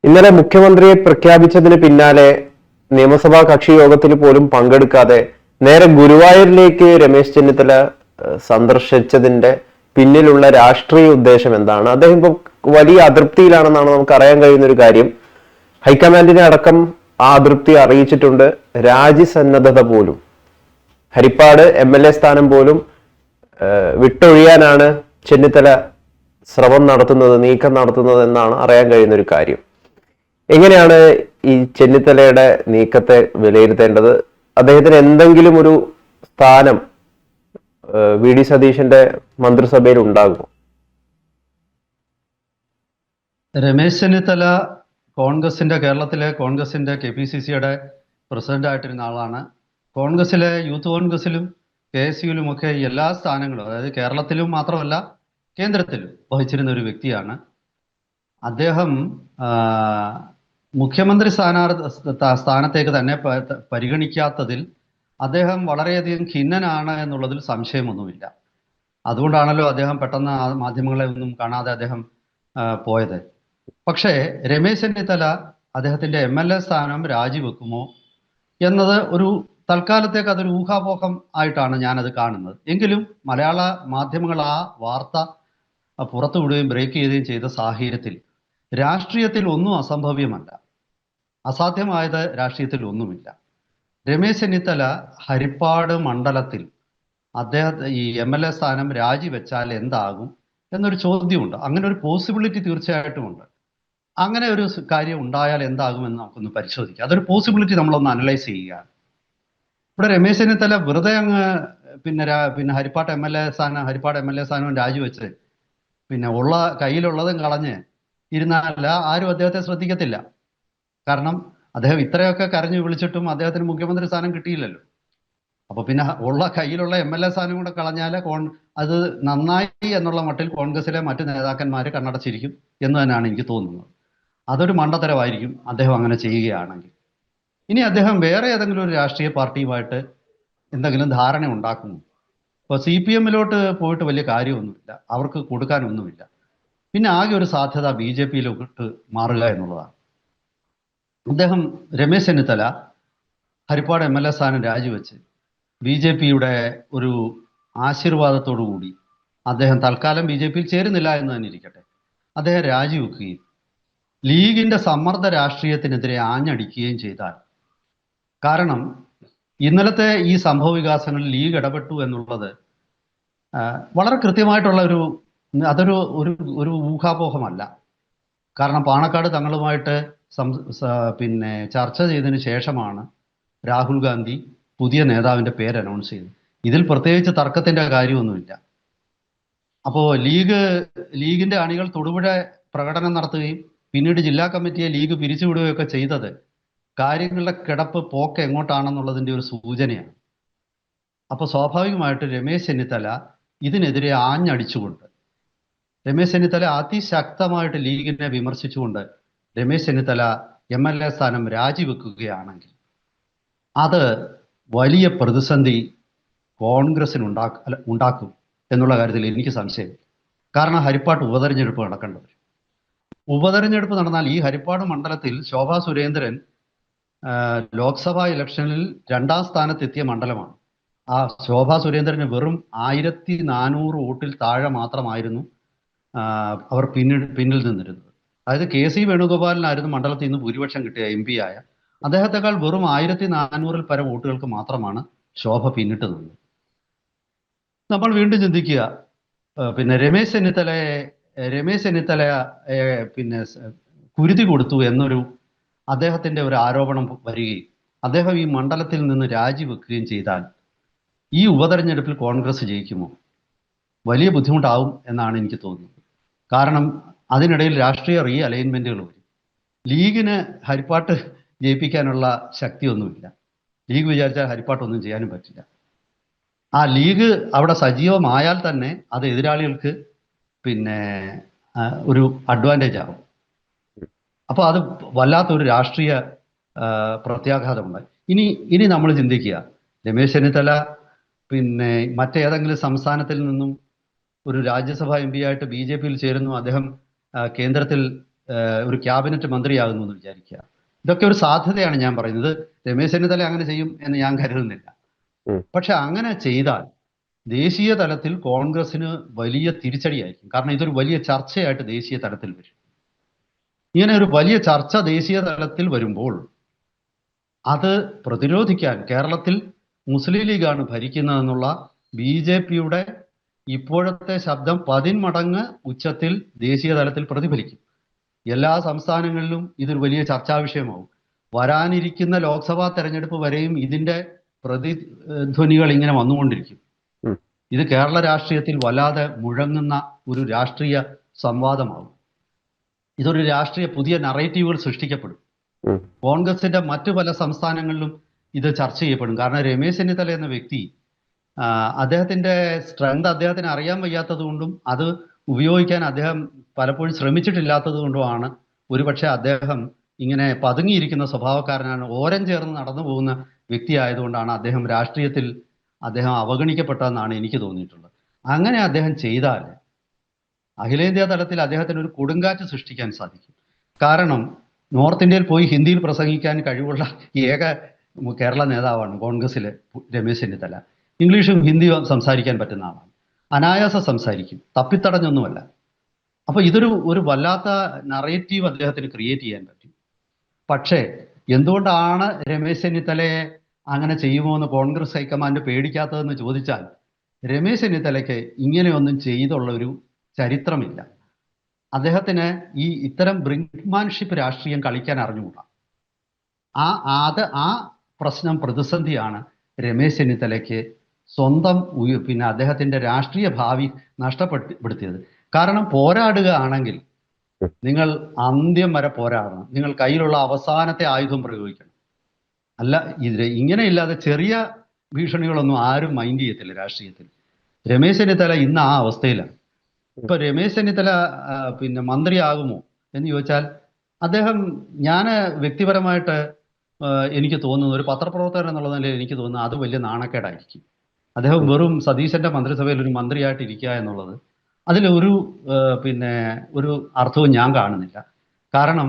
ഇന്നലെ മുഖ്യമന്ത്രിയെ പ്രഖ്യാപിച്ചതിന് പിന്നാലെ നിയമസഭാ കക്ഷി യോഗത്തിൽ പോലും പങ്കെടുക്കാതെ നേരെ ഗുരുവായൂരിലേക്ക് രമേശ് ചെന്നിത്തല സന്ദർശിച്ചതിന്റെ പിന്നിലുള്ള രാഷ്ട്രീയ ഉദ്ദേശം എന്താണ്? അദ്ദേഹം ഇപ്പൊ വലിയ അതൃപ്തിയിലാണെന്നാണ് നമുക്ക് അറിയാൻ കഴിയുന്ന ഒരു കാര്യം. ഹൈക്കമാൻഡിനെ അടക്കം ആ അതൃപ്തി അറിയിച്ചിട്ടുണ്ട്. രാജിസന്നദ്ധത പോലും, ഹരിപ്പാട് MLA സ്ഥാനം പോലും വിട്ടൊഴിയാനാണ് ചെന്നിത്തല ശ്രമം നടത്തുന്നത്, നീക്കം നടത്തുന്നത് എന്നാണ് അറിയാൻ കഴിയുന്ന ഒരു കാര്യം. എങ്ങനെയാണ് ഈ ചെന്നിത്തലയുടെ നീക്കത്തെ വിലയിരുത്തേണ്ടത്? അദ്ദേഹത്തിന് എന്തെങ്കിലും ഒരു സ്ഥാനം VD സതീശന്റെ മന്ത്രിസഭയിൽ ഉണ്ടാകുമോ? രമേശ് ചെന്നിത്തല കേരളത്തിലെ കോൺഗ്രസിന്റെ KPCCയുടെ പ്രസിഡന്റ് ആയിട്ടിരുന്ന ആളാണ്. കോൺഗ്രസിലെ യൂത്ത് കോൺഗ്രസിലും KSUവിലും ഒക്കെ എല്ലാ സ്ഥാനങ്ങളും, അതായത് കേരളത്തിലും മാത്രമല്ല കേന്ദ്രത്തിലും വഹിച്ചിരുന്ന ഒരു വ്യക്തിയാണ്. അദ്ദേഹം മുഖ്യമന്ത്രി സ്ഥാനത്തേക്ക് തന്നെ പരിഗണിക്കാത്തതിൽ അദ്ദേഹം വളരെയധികം ഖിന്നനാണ് എന്നുള്ളതിൽ സംശയമൊന്നുമില്ല. അതുകൊണ്ടാണല്ലോ അദ്ദേഹം പെട്ടെന്ന് മാധ്യമങ്ങളെ ഒന്നും കാണാതെ അദ്ദേഹം പോയത്. പക്ഷേ രമേശ് ചെന്നിത്തല അദ്ദേഹത്തിന്റെ MLA സ്ഥാനം രാജിവെക്കുമോ എന്നത് ഒരു തൽക്കാലത്തേക്ക് അതൊരു ഊഹാപോഹം ആയിട്ടാണ് ഞാനത് കാണുന്നത്. എങ്കിലും മലയാള മാധ്യമങ്ങൾ ആ വാർത്ത പുറത്തുവിടുകയും ബ്രേക്ക് ചെയ്യുകയും ചെയ്ത സാഹചര്യത്തിൽ രാഷ്ട്രീയത്തിൽ ഒന്നും അസംഭവ്യമല്ല, അസാധ്യമായത് രാഷ്ട്രീയത്തിൽ ഒന്നുമില്ല. രമേശ് ചെന്നിത്തല ഹരിപ്പാട് മണ്ഡലത്തിൽ ഈ MLA സ്ഥാനം രാജിവെച്ചാൽ എന്താകും എന്നൊരു ചോദ്യമുണ്ട്. അങ്ങനെ ഒരു പോസിബിലിറ്റി തീർച്ചയായിട്ടും ഉണ്ട്. അങ്ങനെ ഒരു കാര്യം ഉണ്ടായാൽ എന്താകുമെന്ന് നമുക്കൊന്ന് പരിശോധിക്കാം. അതൊരു പോസിബിലിറ്റി നമ്മളൊന്ന് അനലൈസ് ചെയ്യുക. ഇവിടെ രമേശ് ചെന്നിത്തല വെറുതെ അങ്ങ് ഹരിപ്പാട് MLA സ്ഥാനവും രാജിവെച്ച് കയ്യിലുള്ളതും കളഞ്ഞ് ഇരുന്നാല ആരും അദ്ദേഹത്തെ ശ്രദ്ധിക്കത്തില്ല. കാരണം അദ്ദേഹം ഇത്രയൊക്കെ കരഞ്ഞു വിളിച്ചിട്ടും അദ്ദേഹത്തിന് മുഖ്യമന്ത്രി സ്ഥാനം കിട്ടിയില്ലല്ലോ. അപ്പൊ കയ്യിലുള്ള MLA സ്ഥാനം കൂടെ കളഞ്ഞാല് അത് നന്നായി എന്നുള്ള മട്ടിൽ കോൺഗ്രസിലെ മറ്റു നേതാക്കന്മാർ കണ്ണടച്ചിരിക്കും എന്ന് തന്നെയാണ് എനിക്ക് തോന്നുന്നത്. അതൊരു മണ്ടത്തരമായിരിക്കും അദ്ദേഹം അങ്ങനെ ചെയ്യുകയാണെങ്കിൽ. ഇനി അദ്ദേഹം വേറെ ഏതെങ്കിലും ഒരു രാഷ്ട്രീയ പാർട്ടിയുമായിട്ട് എന്തെങ്കിലും ധാരണ ഉണ്ടാക്കുന്നു. ഇപ്പോൾ CPM-ലോട്ട് പോയിട്ട് വലിയ കാര്യമൊന്നുമില്ല, അവർക്ക് കൊടുക്കാനൊന്നുമില്ല. പിന്നെ ആകെ ഒരു സാധ്യത BJP-യിലോട്ട് മാറുക എന്നുള്ളതാണ്. രമേശ് ചെന്നിത്തല ഹരിപ്പാട് MLA സ്ഥാനം രാജിവെച്ച് BJP-യുടെ ഒരു ആശീർവാദത്തോടു കൂടി അദ്ദേഹം തൽക്കാലം BJP-യിൽ ചേരുന്നില്ല എന്ന് തന്നെ ഇരിക്കട്ടെ, അദ്ദേഹം രാജിവെക്കുകയും ലീഗിന്റെ സമ്മർദ്ദ രാഷ്ട്രീയത്തിനെതിരെ ആഞ്ഞടിക്കുകയും ചെയ്താൽ, കാരണം ഇന്നലത്തെ ഈ സംഭവ വികാസങ്ങളിൽ ലീഗ് ഇടപെട്ടു എന്നുള്ളത് വളരെ കൃത്യമായിട്ടുള്ള ഒരു ഊഹാപോഹമല്ല. കാരണം പാണക്കാട് തങ്ങളുമായിട്ട് ചർച്ച ചെയ്തതിന് ശേഷമാണ് രാഹുൽ ഗാന്ധി പുതിയ നേതാവിന്റെ പേര് അനൗൺസ് ചെയ്തത്. ഇതിൽ പ്രത്യേകിച്ച് തർക്കത്തിന്റെ കാര്യമൊന്നുമില്ല. അപ്പോൾ ലീഗിന്റെ അണികൾ തൊടുപുഴ പ്രകടനം നടത്തുകയും പിന്നീട് ജില്ലാ കമ്മിറ്റിയെ ലീഗ് പിരിച്ചുവിടുകയൊക്കെ ചെയ്തത് കാര്യങ്ങളുടെ പോക്ക് എങ്ങോട്ടാണെന്നുള്ളതിന്റെ ഒരു സൂചനയാണ്. അപ്പോൾ സ്വാഭാവികമായിട്ട് രമേശ് ചെന്നിത്തല ഇതിനെതിരെ ആഞ്ഞടിച്ചുകൊണ്ട്, രമേശ് ചെന്നിത്തല അതിശക്തമായിട്ട് ലീഗിനെ വിമർശിച്ചുകൊണ്ട് രമേശ് ചെന്നിത്തല MLA സ്ഥാനം രാജിവെക്കുകയാണെങ്കിൽ അത് വലിയ പ്രതിസന്ധി കോൺഗ്രസിന് ഉണ്ടാക്കും എന്നുള്ള കാര്യത്തിൽ എനിക്ക് സംശയം. കാരണം ഹരിപ്പാട് ഉപതെരഞ്ഞെടുപ്പ് നടക്കേണ്ടത്. ഉപതെരഞ്ഞെടുപ്പ് നടന്നാൽ ഈ ഹരിപ്പാട് മണ്ഡലത്തിൽ ശോഭാ സുരേന്ദ്രൻ ലോക്സഭാ ഇലക്ഷനിൽ 2ാം സ്ഥാനത്തെത്തിയ മണ്ഡലമാണ്. ആ ശോഭാ സുരേന്ദ്രന് വെറും 1400 വോട്ടിൽ താഴെ മാത്രമായിരുന്നു അവർ പിന്നിൽ നിന്നിരുന്നത്. അതായത് KC വേണുഗോപാലിനായിരുന്നു മണ്ഡലത്തിൽ നിന്ന് ഭൂരിപക്ഷം കിട്ടിയ MP ആയ അദ്ദേഹത്തെക്കാൾ വെറും 1400-ൽ പരം വോട്ടുകൾക്ക് മാത്രമാണ് ശോഭ പിന്നിട്ട് നിന്നത്. നമ്മൾ വീണ്ടും ചിന്തിക്കുക, രമേശ് ചെന്നിത്തല കുരുതി കൊടുത്തു എന്നൊരു അദ്ദേഹത്തിന്റെ ഒരു ആരോപണം വരികയും അദ്ദേഹം ഈ മണ്ഡലത്തിൽ നിന്ന് രാജിവെക്കുകയും ചെയ്താൽ ഈ ഉപതെരഞ്ഞെടുപ്പിൽ കോൺഗ്രസ് ജയിക്കുമോ? വലിയ ബുദ്ധിമുട്ടാവും എന്നാണ് എനിക്ക് തോന്നുന്നത്. കാരണം അതിനിടയിൽ രാഷ്ട്രീയ അലൈൻമെന്റുകൾ വരും. ലീഗിന് ഹരിപ്പാട്ട് ജയിപ്പിക്കാനുള്ള ശക്തിയൊന്നുമില്ല. ലീഗ് വിചാരിച്ചാൽ ഹരിപ്പാട്ടൊന്നും ചെയ്യാനും പറ്റില്ല. ആ ലീഗ് അവിടെ സജീവമായാൽ തന്നെ അത് എതിരാളികൾക്ക് ഒരു അഡ്വാൻറ്റേജ് ആവും. അപ്പോൾ അത് വല്ലാത്തൊരു രാഷ്ട്രീയ പ്രത്യാഘാതമുണ്ടായി. ഇനി നമ്മൾ ചിന്തിക്കുക, രമേശ് ചെന്നിത്തല മറ്റേതെങ്കിലും സംസ്ഥാനത്തിൽ നിന്നും ഒരു രാജ്യസഭാ MP ആയിട്ട് BJP-യിൽ ചേരുന്നു, അദ്ദേഹം കേന്ദ്രത്തിൽ ഒരു ക്യാബിനറ്റ് മന്ത്രിയാകുന്നു എന്ന് വിചാരിക്കുക. ഇതൊക്കെ ഒരു സാധ്യതയാണ് ഞാൻ പറയുന്നത്. രമേശ് ചെന്നിത്തല അങ്ങനെ ചെയ്യും എന്ന് ഞാൻ കരുതുന്നില്ല. പക്ഷെ അങ്ങനെ ചെയ്താൽ ദേശീയ തലത്തിൽ കോൺഗ്രസിന് വലിയ തിരിച്ചടിയായിരിക്കും. കാരണം ഇതൊരു വലിയ ചർച്ചയായിട്ട് ദേശീയ തലത്തിൽ വരും. ഇങ്ങനെ ഒരു വലിയ ചർച്ച ദേശീയ തലത്തിൽ വരുമ്പോൾ അത് പ്രതിരോധിക്കാൻ കേരളത്തിൽ മുസ്ലിം ലീഗാണ് ഭരിക്കുന്നതെന്നുള്ള BJPയുടെ ഇപ്പോഴത്തെ ശബ്ദം 10 മടങ്ങ് ഉച്ചത്തിൽ ദേശീയ തലത്തിൽ പ്രതിഫലിക്കും. എല്ലാ സംസ്ഥാനങ്ങളിലും ഇതൊരു വലിയ ചർച്ചാ വിഷയമാവും. വരാനിരിക്കുന്ന ലോക്സഭാ തെരഞ്ഞെടുപ്പ് വരെയും ഇതിന്റെ പ്രതിധ്വനികൾ ഇങ്ങനെ വന്നുകൊണ്ടിരിക്കും. ഇത് കേരള രാഷ്ട്രീയത്തിൽ വല്ലാതെ മുഴങ്ങുന്ന ഒരു രാഷ്ട്രീയ സംവാദമാകും. ഇതൊരു രാഷ്ട്രീയ പുതിയ നറേറ്റീവുകൾ സൃഷ്ടിക്കപ്പെടും. കോൺഗ്രസിന്റെ മറ്റു പല സംസ്ഥാനങ്ങളിലും ഇത് ചർച്ച ചെയ്യപ്പെടും. കാരണം രമേശ് ചെന്നിത്തല എന്ന വ്യക്തി അദ്ദേഹത്തിന്റെ സ്ട്രെങ്ത് അദ്ദേഹത്തിന് അറിയാൻ വയ്യാത്തത് കൊണ്ടും അത് ഉപയോഗിക്കാൻ അദ്ദേഹം പലപ്പോഴും ശ്രമിച്ചിട്ടില്ലാത്തത് കൊണ്ടുമാണ് ഒരുപക്ഷെ അദ്ദേഹം ഇങ്ങനെ പതുങ്ങിയിരിക്കുന്ന സ്വഭാവക്കാരനാണ്. ഓരം ചേർന്ന് നടന്നു പോകുന്ന വ്യക്തി ആയതുകൊണ്ടാണ് അദ്ദേഹം രാഷ്ട്രീയത്തിൽ അവഗണിക്കപ്പെട്ടതെന്നാണ് എനിക്ക് തോന്നിയിട്ടുള്ളത്. അങ്ങനെ അദ്ദേഹം ചെയ്താൽ അഖിലേന്ത്യാ തലത്തിൽ അദ്ദേഹത്തിന് ഒരു കൊടുങ്കാറ്റ് സൃഷ്ടിക്കാൻ സാധിക്കും. കാരണം നോർത്ത് ഇന്ത്യയിൽ പോയി ഹിന്ദിയിൽ പ്രസംഗിക്കാൻ കഴിവുള്ള ഏക കേരള നേതാവാണ് കോൺഗ്രസിലെ രമേശ് ചെന്നിത്തല. ഇംഗ്ലീഷും ഹിന്ദിയും സംസാരിക്കാൻ പറ്റുന്ന ആളാണ്. അനായാസം സംസാരിക്കും, തപ്പിത്തടഞ്ഞൊന്നുമല്ല. അപ്പൊ ഇതൊരു വല്ലാത്ത നറേറ്റീവ് അദ്ദേഹത്തിന് ക്രിയേറ്റ് ചെയ്യാൻ പറ്റും. പക്ഷേ എന്തുകൊണ്ടാണ് രമേശ് ചെന്നിത്തലയെ അങ്ങനെ ചെയ്യുമോ എന്ന് കോൺഗ്രസ് ഹൈക്കമാൻഡ് പേടിക്കാത്തതെന്ന് ചോദിച്ചാൽ, രമേശ് ചെന്നിത്തലയ്ക്ക് ഇങ്ങനെയൊന്നും ചെയ്തുള്ള ഒരു ചരിത്രമില്ല. അദ്ദേഹത്തിന് ഇത്തരം ബ്രിങ്ക്മാൻഷിപ്പ് രാഷ്ട്രീയം കളിക്കാൻ അറിഞ്ഞുകൂടാ. ആ പ്രശ്നം പ്രതിസന്ധിയാണ് രമേശ് ചെന്നിത്തലയ്ക്ക് സ്വന്തം അദ്ദേഹത്തിന്റെ രാഷ്ട്രീയ ഭാവി നഷ്ടപ്പെടുത്തിയത്. കാരണം പോരാടുക ആണെങ്കിൽ നിങ്ങൾ അന്ത്യം വരെ പോരാടണം. നിങ്ങൾ കയ്യിലുള്ള അവസാനത്തെ ആയുധം പ്രയോഗിക്കണം. അല്ല ഇങ്ങനെയില്ലാതെ ചെറിയ ഭീഷണികളൊന്നും ആരും മൈൻഡ് ചെയ്യത്തില്ല രാഷ്ട്രീയത്തിൽ. രമേശ് ചെന്നിത്തല ഇന്ന് ആ അവസ്ഥയിലാണ്. ഇപ്പൊ രമേശ് ചെന്നിത്തല മന്ത്രിയാകുമോ എന്ന് ചോദിച്ചാൽ, ഞാൻ വ്യക്തിപരമായിട്ട് എനിക്ക് തോന്നുന്നു, ഒരു പത്രപ്രവർത്തകൻ എന്നുള്ള നിലയിൽ എനിക്ക് തോന്നുന്നു അത് വലിയ നാണക്കേടായിരിക്കും. അദ്ദേഹം വെറും സതീശന്റെ മന്ത്രിസഭയിൽ ഒരു മന്ത്രിയായിട്ട് ഇരിക്കുക എന്നുള്ളത് അതിൽ ഒരു അർത്ഥവും ഞാൻ കാണുന്നില്ല. കാരണം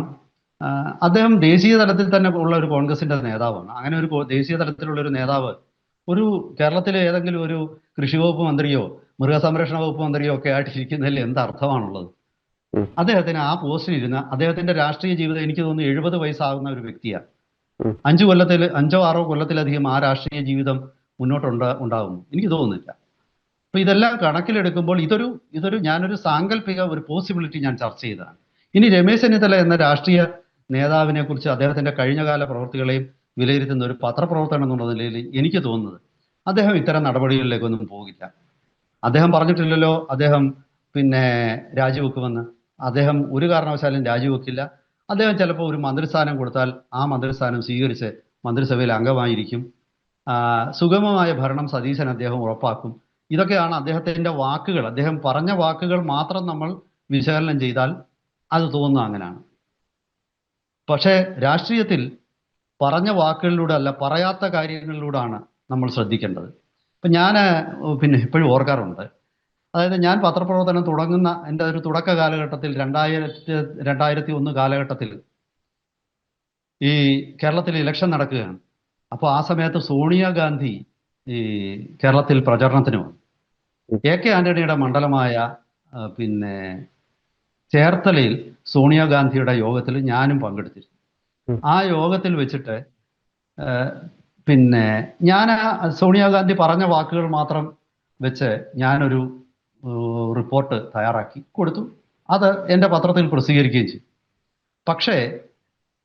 അദ്ദേഹം ദേശീയ തലത്തിൽ തന്നെ ഉള്ള ഒരു കോൺഗ്രസിന്റെ നേതാവാണ്. അങ്ങനെ ഒരു ദേശീയ തലത്തിലുള്ള ഒരു നേതാവ് ഒരു കേരളത്തിലെ ഏതെങ്കിലും ഒരു കൃഷി വകുപ്പ് മന്ത്രിയോ മൃഗസംരക്ഷണ വകുപ്പ് മന്ത്രിയോ ഒക്കെ ആയിട്ട് ഇരിക്കുന്നതിൽ എന്ത് അർത്ഥമാണുള്ളത്? അദ്ദേഹത്തിന് ആ പോസ്റ്റിൽ ഇരുന്ന അദ്ദേഹത്തിന്റെ രാഷ്ട്രീയ ജീവിതം എനിക്ക് തോന്നുന്നു 70 വയസ്സാകുന്ന ഒരു വ്യക്തിയാണ്. 5-6 കൊല്ലത്തിലധികം ആ രാഷ്ട്രീയ ജീവിതം ഉണ്ടാകുന്നു എനിക്ക് തോന്നുന്നില്ല. അപ്പൊ ഇതെല്ലാം കണക്കിലെടുക്കുമ്പോൾ ഞാനൊരു സാങ്കല്പിക ഒരു പോസിബിലിറ്റി ഞാൻ ചർച്ച ചെയ്തതാണ്. ഇനി രമേശ് ചെന്നിത്തല എന്ന രാഷ്ട്രീയ നേതാവിനെ കുറിച്ച് അദ്ദേഹത്തിന്റെ കഴിഞ്ഞകാല പ്രവൃത്തികളെയും വിലയിരുത്തുന്ന ഒരു പത്രപ്രവർത്തകൻ എന്നുള്ള നിലയിൽ എനിക്ക് തോന്നുന്നത് അദ്ദേഹം ഇത്തരം നടപടികളിലേക്കൊന്നും പോകില്ല. അദ്ദേഹം പറഞ്ഞിട്ടില്ലല്ലോ അദ്ദേഹം രാജിവെക്കുമെന്ന്. അദ്ദേഹം ഒരു കാരണവശാലും രാജിവെക്കില്ല. അദ്ദേഹം ചിലപ്പോൾ ഒരു മന്ത്രിസ്ഥാനം കൊടുത്താൽ ആ മന്ത്രിസ്ഥാനം സ്വീകരിച്ച് മന്ത്രിസഭയിൽ അംഗമായിരിക്കും. സുഗമമായ ഭരണം സതീശൻ അദ്ദേഹം ഉറപ്പാക്കും. ഇതൊക്കെയാണ് അദ്ദേഹത്തിന്റെ വാക്കുകൾ. അദ്ദേഹം പറഞ്ഞ വാക്കുകൾ മാത്രം നമ്മൾ വിശകലനം ചെയ്താൽ അത് തോന്നുന്നത് അങ്ങനെയാണ്. പക്ഷേ രാഷ്ട്രീയത്തിൽ പറഞ്ഞ വാക്കുകളിലൂടെ അല്ല, പറയാത്ത കാര്യങ്ങളിലൂടെയാണ് നമ്മൾ ശ്രദ്ധിക്കേണ്ടത്. ഇപ്പം ഞാൻ എപ്പോഴും ഓർക്കാറുണ്ട്, അതായത് ഞാൻ പത്രപ്രവർത്തനം തുടങ്ങുന്ന എൻ്റെ ഒരു തുടക്ക കാലഘട്ടത്തിൽ 2001 കാലഘട്ടത്തിൽ ഈ കേരളത്തിൽ ഇലക്ഷൻ നടക്കുകയാണ്. അപ്പോൾ ആ സമയത്ത് സോണിയാഗാന്ധി ഈ കേരളത്തിൽ പ്രചരണത്തിന് വന്നു. AK ആന്റണിയുടെ മണ്ഡലമായ ചേർത്തലയിൽ സോണിയാഗാന്ധിയുടെ യോഗത്തിൽ ഞാനും പങ്കെടുത്തിരുന്നു. ആ യോഗത്തിൽ വെച്ചിട്ട് ഞാൻ സോണിയാഗാന്ധി പറഞ്ഞ വാക്കുകൾ മാത്രം വെച്ച് ഞാനൊരു റിപ്പോർട്ട് തയ്യാറാക്കി കൊടുത്തു. അത് എൻ്റെ പത്രത്തിൽ പ്രസിദ്ധീകരിക്കുകയും ചെയ്തു. പക്ഷേ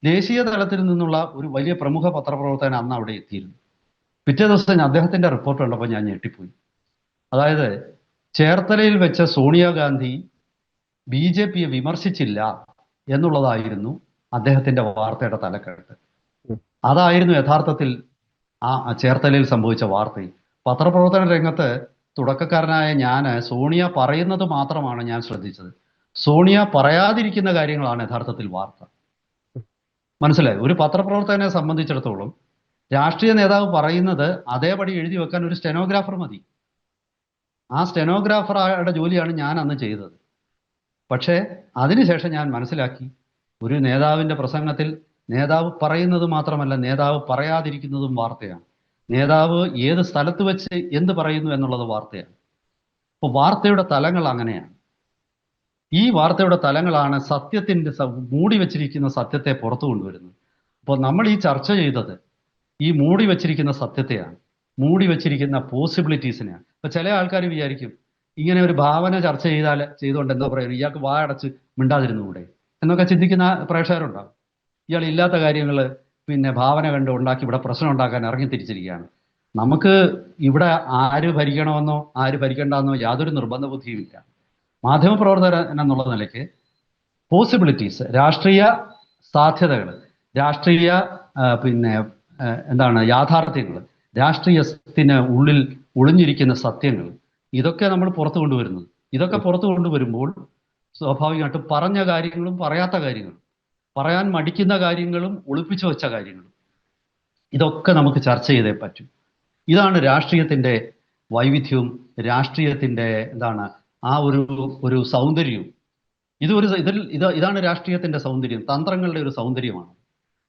ദേശീയ തലത്തിൽ നിന്നുള്ള ഒരു വലിയ പ്രമുഖ പത്രപ്രവർത്തകൻ അന്ന് അവിടെ എത്തിയിരുന്നു. പിറ്റേ ദിവസം അദ്ദേഹത്തിന്റെ റിപ്പോർട്ട് കണ്ടപ്പോൾ ഞാൻ ഞെട്ടിപ്പോയി. അതായത് ചേർത്തലയിൽ വെച്ച സോണിയാഗാന്ധി BJPയെ വിമർശിച്ചില്ല എന്നുള്ളതായിരുന്നു അദ്ദേഹത്തിന്റെ വാർത്തയുടെ തലക്കെട്ട്. അതായിരുന്നു യഥാർത്ഥത്തിൽ ആ ചേർത്തലയിൽ സംഭവിച്ച വാർത്തയിൽ. പത്രപ്രവർത്തന രംഗത്ത് തുടക്കക്കാരനായ ഞാൻ സോണിയ പറയുന്നത് മാത്രമാണ് ഞാൻ ശ്രദ്ധിച്ചത്. സോണിയ പറയാതിരിക്കുന്ന കാര്യങ്ങളാണ് യഥാർത്ഥത്തിൽ വാർത്ത. മനസ്സിലായി? ഒരു പത്രപ്രവർത്തകനെ സംബന്ധിച്ചിടത്തോളം രാഷ്ട്രീയ നേതാവ് പറയുന്നത് അതേപടി എഴുതി വെക്കാൻ ഒരു സ്റ്റെനോഗ്രാഫർ മതി. ആ സ്റ്റെനോഗ്രാഫറുടെ ജോലിയാണ് ഞാൻ അന്ന് ചെയ്തത്. പക്ഷേ അതിനുശേഷം ഞാൻ മനസ്സിലാക്കി ഒരു നേതാവിന്റെ പ്രസംഗത്തിൽ നേതാവ് പറയുന്നത് മാത്രമല്ല, നേതാവ് പറയാതിരിക്കുന്നതും വാർത്തയാണ്. നേതാവ് ഏത് സ്ഥലത്ത് വെച്ച് എന്ത് പറയുന്നു എന്നുള്ളത് വാർത്തയാണ്. അപ്പോൾ വാർത്തയുടെ തലങ്ങൾ അങ്ങനെയാണ്. ഈ വാർത്തയുടെ തലങ്ങളാണ് മൂടി വെച്ചിരിക്കുന്ന സത്യത്തെ പുറത്തു കൊണ്ടുവരുന്നത്. അപ്പോൾ നമ്മൾ ഈ ചർച്ച ചെയ്തത് ഈ മൂടി വെച്ചിരിക്കുന്ന സത്യത്തെയാണ്, മൂടി വെച്ചിരിക്കുന്ന പോസിബിലിറ്റീസിനെയാണ്. അപ്പൊ ചില ആൾക്കാർ വിചാരിക്കും ഇങ്ങനെ ഒരു ഭാവന ചർച്ച ചെയ്തുകൊണ്ട് എന്താ പറയുക, ഇയാൾക്ക് വായടച്ച് മിണ്ടാതിരുന്നുകൂടെ എന്നൊക്കെ ചിന്തിക്കുന്ന പ്രേക്ഷകരുണ്ടാവും. ഇയാൾ ഇല്ലാത്ത കാര്യങ്ങൾ പിന്നെ ഭാവന കണ്ട് ഉണ്ടാക്കി ഇവിടെ പ്രശ്നം ഉണ്ടാക്കാൻ ഇറങ്ങി തിരിച്ചിരിക്കുകയാണ്. നമുക്ക് ഇവിടെ ആര് ഭരിക്കണമെന്നോ ആര് ഭരിക്കണ്ടെന്നോ യാതൊരു നിർബന്ധ ബുദ്ധിയുമില്ല. മാധ്യമപ്രവർത്തകൻ എന്നുള്ള നിലയ്ക്ക് പോസിബിലിറ്റീസ്, രാഷ്ട്രീയ സാധ്യതകൾ, രാഷ്ട്രീയ യാഥാർത്ഥ്യങ്ങൾ, രാഷ്ട്രീയത്തിന് ഉള്ളിൽ ഒളിഞ്ഞിരിക്കുന്ന സത്യങ്ങൾ, ഇതൊക്കെ നമ്മൾ പുറത്തു കൊണ്ടുവരുന്നത്. ഇതൊക്കെ പുറത്തു കൊണ്ടുവരുമ്പോൾ സ്വാഭാവികമായിട്ടും പറഞ്ഞ കാര്യങ്ങളും പറയാത്ത കാര്യങ്ങളും, പറയാൻ മടിക്കുന്ന കാര്യങ്ങളും ഒളിപ്പിച്ചു വെച്ച കാര്യങ്ങളും, ഇതൊക്കെ നമുക്ക് ചർച്ച ചെയ്തേ പറ്റും. ഇതാണ് രാഷ്ട്രീയത്തിന്റെ വൈവിധ്യവും രാഷ്ട്രീയത്തിന്റെ ആ ഒരു സൗന്ദര്യവും. ഇതാണ് രാഷ്ട്രീയത്തിന്റെ സൗന്ദര്യം. തന്ത്രങ്ങളുടെ ഒരു സൗന്ദര്യമാണ്.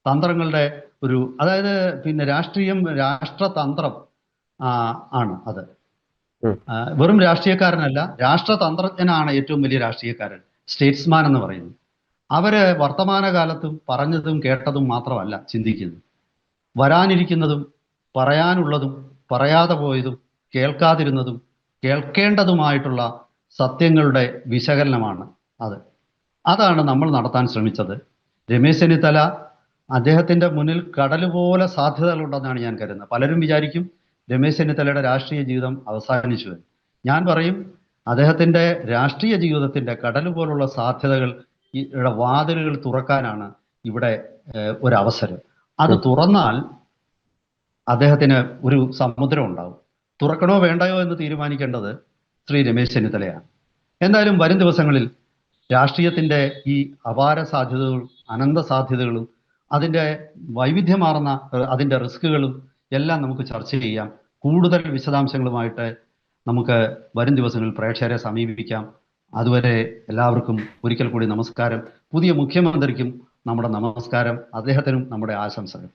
തന്ത്രങ്ങളുടെ അതായത് രാഷ്ട്രീയം രാഷ്ട്രതന്ത്രം ആണ്. അത് വെറും രാഷ്ട്രീയക്കാരനല്ല, രാഷ്ട്രതന്ത്രജ്ഞനാണ് ഏറ്റവും വലിയ രാഷ്ട്രീയക്കാരൻ, സ്റ്റേറ്റ്സ്മാൻ എന്ന് പറയുന്നത്. അവര് വർത്തമാനകാലത്തും പറഞ്ഞതും കേട്ടതും മാത്രമല്ല ചിന്തിക്കുന്നത്, വരാനിരിക്കുന്നതും പറയാനുള്ളതും പറയാതെ പോയതും കേൾക്കാതിരുന്നതും കേൾക്കേണ്ടതുമായിട്ടുള്ള സത്യങ്ങളുടെ വിശകലനമാണ് അതാണ് നമ്മൾ നടത്താൻ ശ്രമിച്ചത്. രമേശ് ചെന്നിത്തല, അദ്ദേഹത്തിന്റെ മുന്നിൽ കടൽ പോലെ സാധ്യതകളുണ്ടെന്നാണ് ഞാൻ കരുതുന്നത്. പലരും വിചാരിക്കും രമേശ് ചെന്നിത്തലയുടെ രാഷ്ട്രീയ ജീവിതം അവസാനിച്ചു എന്ന്. ഞാൻ പറയും, അദ്ദേഹത്തിന്റെ രാഷ്ട്രീയ ജീവിതത്തിന്റെ കടൽ പോലുള്ള സാധ്യതകൾ വാതിലുകൾ തുറക്കാനാണ് ഇവിടെ ഒരവസരം. അത് തുറന്നാൽ അദ്ദേഹത്തിന് ഒരു സമുദ്രം ഉണ്ടാവും. തുറക്കണോ വേണ്ടയോ എന്ന് തീരുമാനിക്കേണ്ടത് ശ്രീ രമേശ് ചെന്നിത്തലയാണ്. എന്തായാലും വരും ദിവസങ്ങളിൽ രാഷ്ട്രീയത്തിന്റെ ഈ അപാര സാധ്യതകളും അനന്ത സാധ്യതകളും അതിൻ്റെ വൈവിധ്യമാർന്ന അതിൻ്റെ റിസ്കുകളും എല്ലാം നമുക്ക് ചർച്ച ചെയ്യാം. കൂടുതൽ വിശദാംശങ്ങളുമായിട്ട് നമുക്ക് വരും ദിവസങ്ങളിൽ പ്രേക്ഷകരെ സമീപിക്കാം. അതുവരെ എല്ലാവർക്കും ഒരിക്കൽ കൂടി നമസ്കാരം. പുതിയ മുഖ്യമന്ത്രിക്കും നമ്മുടെ നമസ്കാരം, അദ്ദേഹത്തിനും നമ്മുടെ ആശംസകൾ.